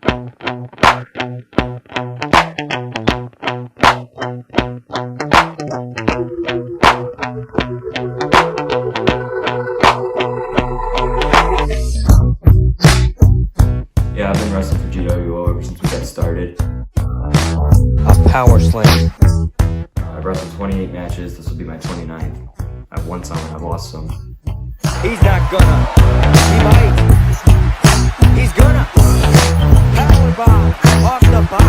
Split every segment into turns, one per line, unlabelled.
Yeah, I've been wrestling for GWO ever since we got started.
A power slam.
I've wrestled 28 matches. This will be my 29th. I've won some and I've lost some.
He's not gonna. He might. He's gonna. Power bomb off the box.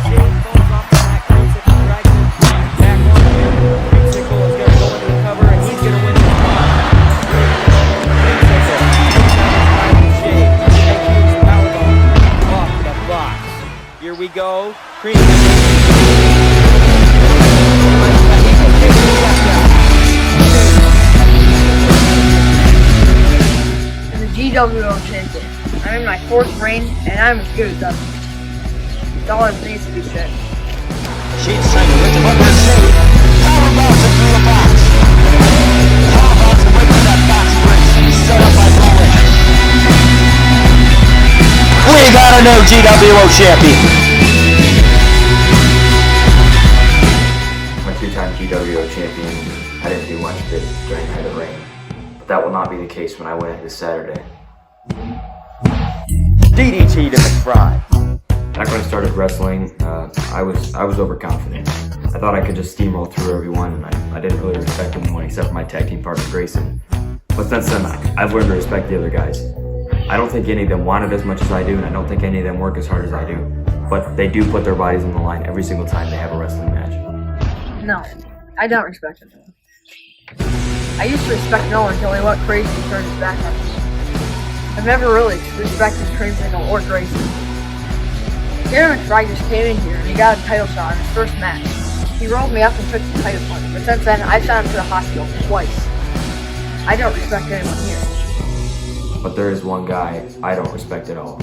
Shane falls off the back. Creamsicle drags him back on here. Creamsicle is gonna go into the cover and he's gonna win this spot. Creamsicle. Shade. Huge power bomb off the box. Here we go. Creamsicle.
GWO champion. I'm in my 4th reign, and I'm as good as ever. Dollars needs to be said.
Shane's trying to lift him up and Shade. Power bombs him through the box. Power bombs him right through that box break. Set up by Rollins. We got a new GWO champion.
I'm a 2-time GWO champion. I didn't do much of it during Night of Reign. But that will not be the case when I win it this Saturday.
DDT to McFry.
Back when I started wrestling, I was overconfident. I thought I could just steamroll through everyone, and I didn't really respect anyone except for my tag team partner Grayson. But since then, I've learned to respect the other guys. I don't think any of them want it as much as I do, and I don't think any of them work as hard as I do. But they do put their bodies on the line every single time they have a wrestling match.
No, I don't respect him. I used to respect no one until he went crazy and turned his back on me. I've never really respected Creamsicle or Grayson. Taylor McFry just came in here and he got a title shot in his first match. He rolled me up and took the title punch, but since then I've sent him to the hospital twice. I don't respect anyone here.
But there is one guy I don't respect at all.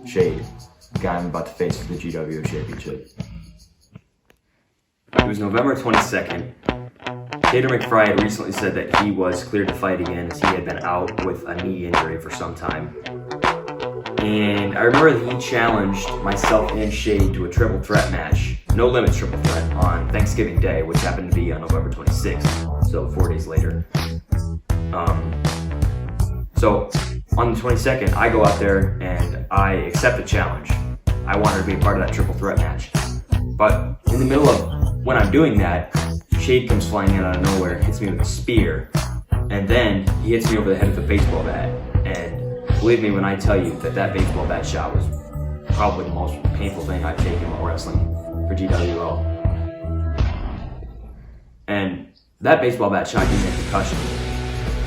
Shade, the guy I'm about to face for the GWO Championship. It was November 22nd. Taylor McFry had recently said that he was cleared to fight again as he had been out with a knee injury for some time. And I remember that he challenged myself and Shade to a triple threat match, no limits triple threat, on Thanksgiving Day, which happened to be on November 26th, so 4 days later. So on the 22nd, I go out there and I accept the challenge. I wanted to be a part of that triple threat match. But in the middle of when I'm doing that, Shade comes flying in out of nowhere, hits me with a spear, and then he hits me over the head with a baseball bat. And believe me when I tell you that that baseball bat shot was probably the most painful thing I've taken while wrestling for GWO. And that baseball bat shot gave me a concussion.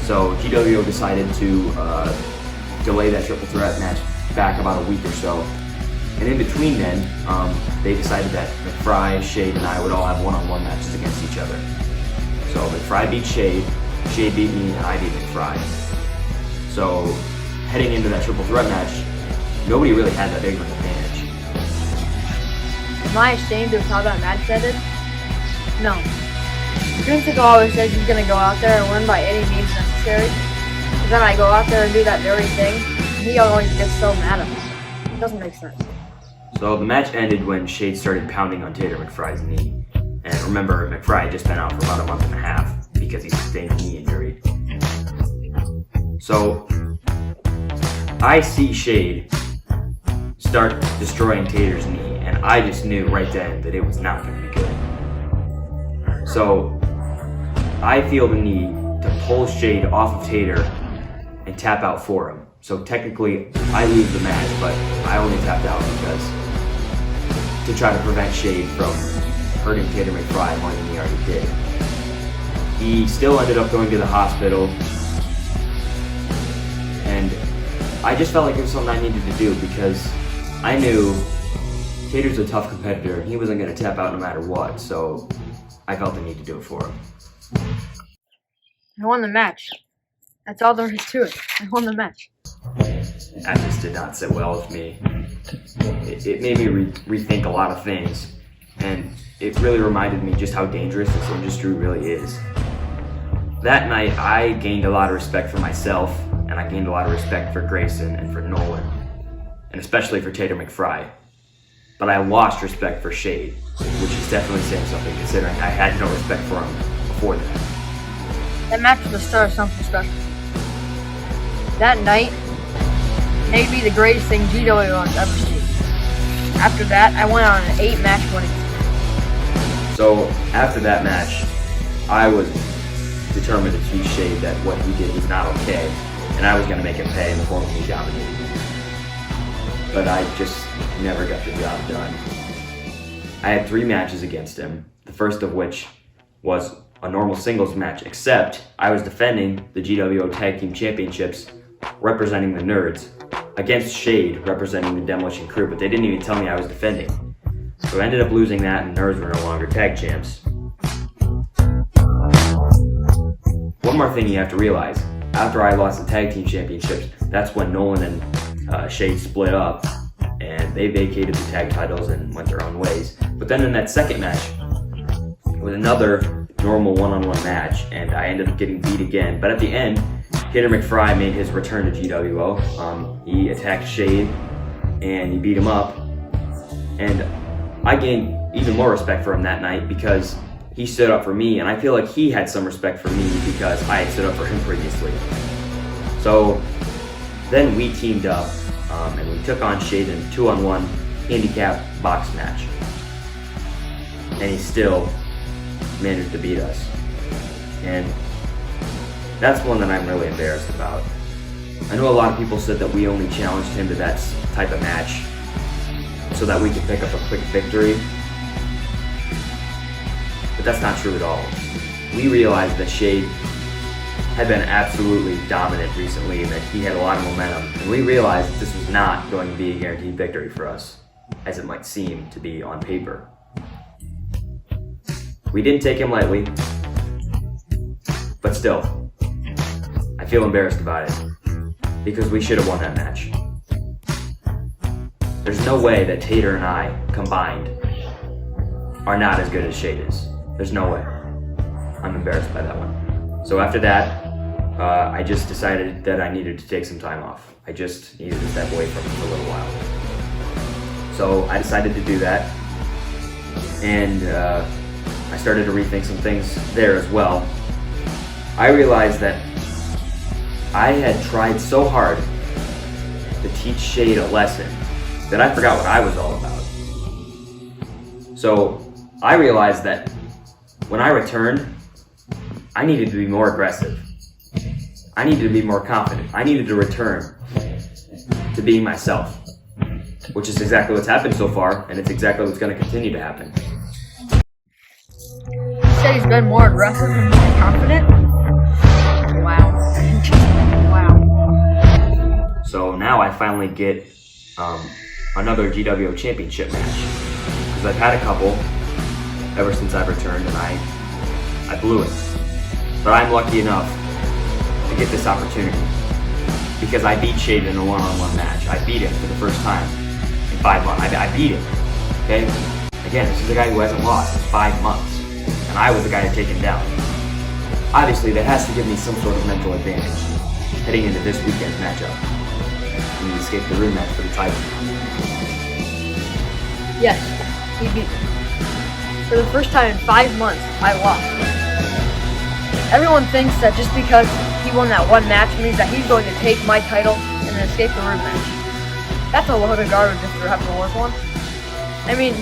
So GWO decided to delay that triple threat match back about a week or so. And in between then, they decided that McFry, Shade, and I would all have one-on-one matches against each other. So McFry beat Shade, Shade beat me, and I beat McFry. So heading into that triple threat match, nobody really had that big of an advantage.
Am I ashamed of how that match ended? No. Creamsicle always says he's going to go out there and win by any means necessary. But then I go out there and do that very thing, and he always gets so mad at me. It doesn't make sense.
So the match ended when Shade started pounding on Taylor McFry's knee. And remember, McFry had just been out for about a month and a half because he sustained a knee injury. So I see Shade start destroying Taylor's knee, and I just knew right then that it was not going to be good. So I feel the need to pull Shade off of Taylor and tap out for him. So technically, I lose the match, but I only tapped out because to try to prevent Shade from hurting Taylor McFry more than he already did. He still ended up going to the hospital, and I just felt like it was something I needed to do because I knew Taylor's a tough competitor and he wasn't going to tap out no matter what, so I felt the need to do it for him.
I won the match. That's all there is to it. I won the match.
That just did not sit well with me. It made me rethink a lot of things, and it really reminded me just how dangerous this industry really is. That night, I gained a lot of respect for myself, and I gained a lot of respect for Grayson and for Nolan. and especially for Tater McFry. But I lost respect for Shade, which is definitely saying something considering I had no respect for him before that.
That match was the start of something special. That night, maybe the greatest thing GWO has ever seen. After that, I went on an 8-match winning streak.
So after that match, I was determined to teach Shade that what he did was not okay, and I was going to make him pay in the form of me dominating him. But I just never got the job done. I had 3 matches against him, the first of which was a normal singles match, except I was defending the GWO Tag Team Championships representing the Nerds against Shade representing the Demolition Crew, but they didn't even tell me I was defending. So I ended up losing that, and Nerds were no longer tag champs. One more thing you have to realize, after I lost the Tag Team Championships, that's when Nolan and Shade split up, and they vacated the tag titles and went their own ways. But then in that second match, it was another normal one-on-one match, and I ended up getting beat again. But at the end, Tater McFry made his return to GWO. He attacked Shade, and he beat him up. And I gained even more respect for him that night because he stood up for me, and I feel like he had some respect for me because I had stood up for him previously. So then we teamed up, and we took on Shade in a 2-on-1 handicap box match. And he still managed to beat us. And that's one that I'm really embarrassed about. I know a lot of people said that we only challenged him to that type of match so that we could pick up a quick victory. But that's not true at all. We realized that Shade had been absolutely dominant recently and that he had a lot of momentum. And we realized that this was not going to be a guaranteed victory for us, as it might seem to be on paper. We didn't take him lightly, but still, I feel embarrassed about it because we should have won that match. There's no way that Tater and I combined are not as good as Shade is. There's no way. I'm embarrassed by that one. So after that, I just decided that I needed to take some time off. I just needed to step away from it for a little while. So I decided to do that, and I started to rethink some things there as well. I realized that I had tried so hard to teach Shade a lesson that I forgot what I was all about. So I realized that when I returned, I needed to be more aggressive. I needed to be more confident. I needed to return to being myself, which is exactly what's happened so far, and it's exactly what's going to continue to happen.
You said he's been more aggressive and more confident? Wow. Wow.
So now I finally get another GWO Championship match, because I've had a couple ever since I've returned, and I blew it. But I'm lucky enough to get this opportunity because I beat Shade in a one-on-one match. I beat him for the first time in 5 months. I beat him, okay? Again, this is a guy who hasn't lost in 5 months, and I was the guy to take him down. Obviously, that has to give me some sort of mental advantage heading into this weekend's matchup and the Escape the Room match for the title.
Yes, he beat me. For the first time in 5 months, I lost. Everyone thinks that just because he won that one match means that he's going to take my title in an Escape the Room match. That's a load of garbage if there ever was one. I mean,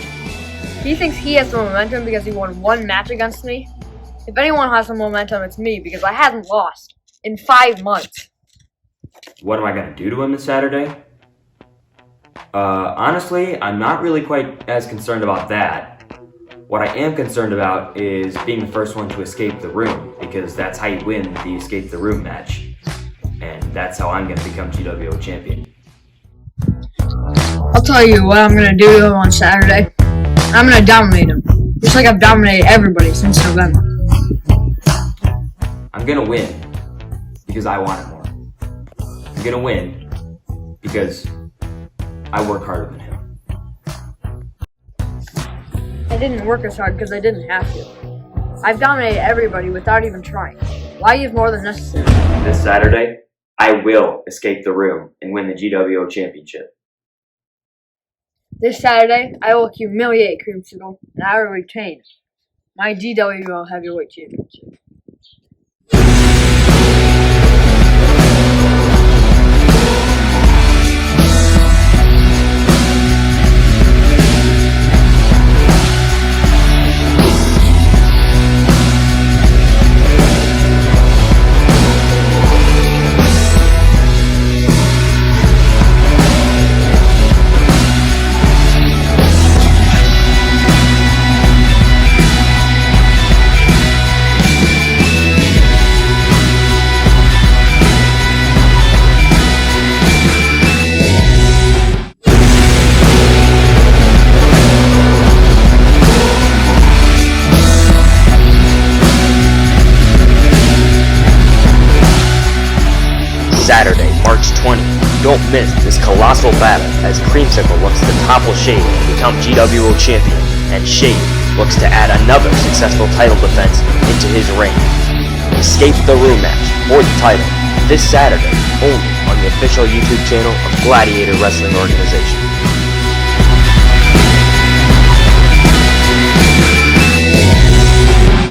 he thinks he has some momentum because he won one match against me. If anyone has some momentum, it's me because I hadn't lost in 5 months.
What am I going to do to him this Saturday? Honestly, I'm not really quite as concerned about that. What I am concerned about is being the first one to escape the room, because that's how you win the Escape the Room match. And that's how I'm going to become GWO champion.
I'll tell you what I'm going to do to him on Saturday. I'm going to dominate him. Just like I've dominated everybody since November.
I'm going to win because I want it more. I'm going to win because I work harder than him.
I didn't work as hard because I didn't have to. I've dominated everybody without even trying. Why give more than necessary?
This Saturday, I will escape the room and win the GWO championship.
This Saturday, I will humiliate Creamsicle, and I will retain my GWO Heavyweight Championship.
Saturday, March 20. Don't miss this colossal battle as Creamsicle looks to topple Shade and become GWO champion, and Shade looks to add another successful title defense into his reign. Escape the room match for the title this Saturday only on the official YouTube channel of Gladiator Wrestling Organization.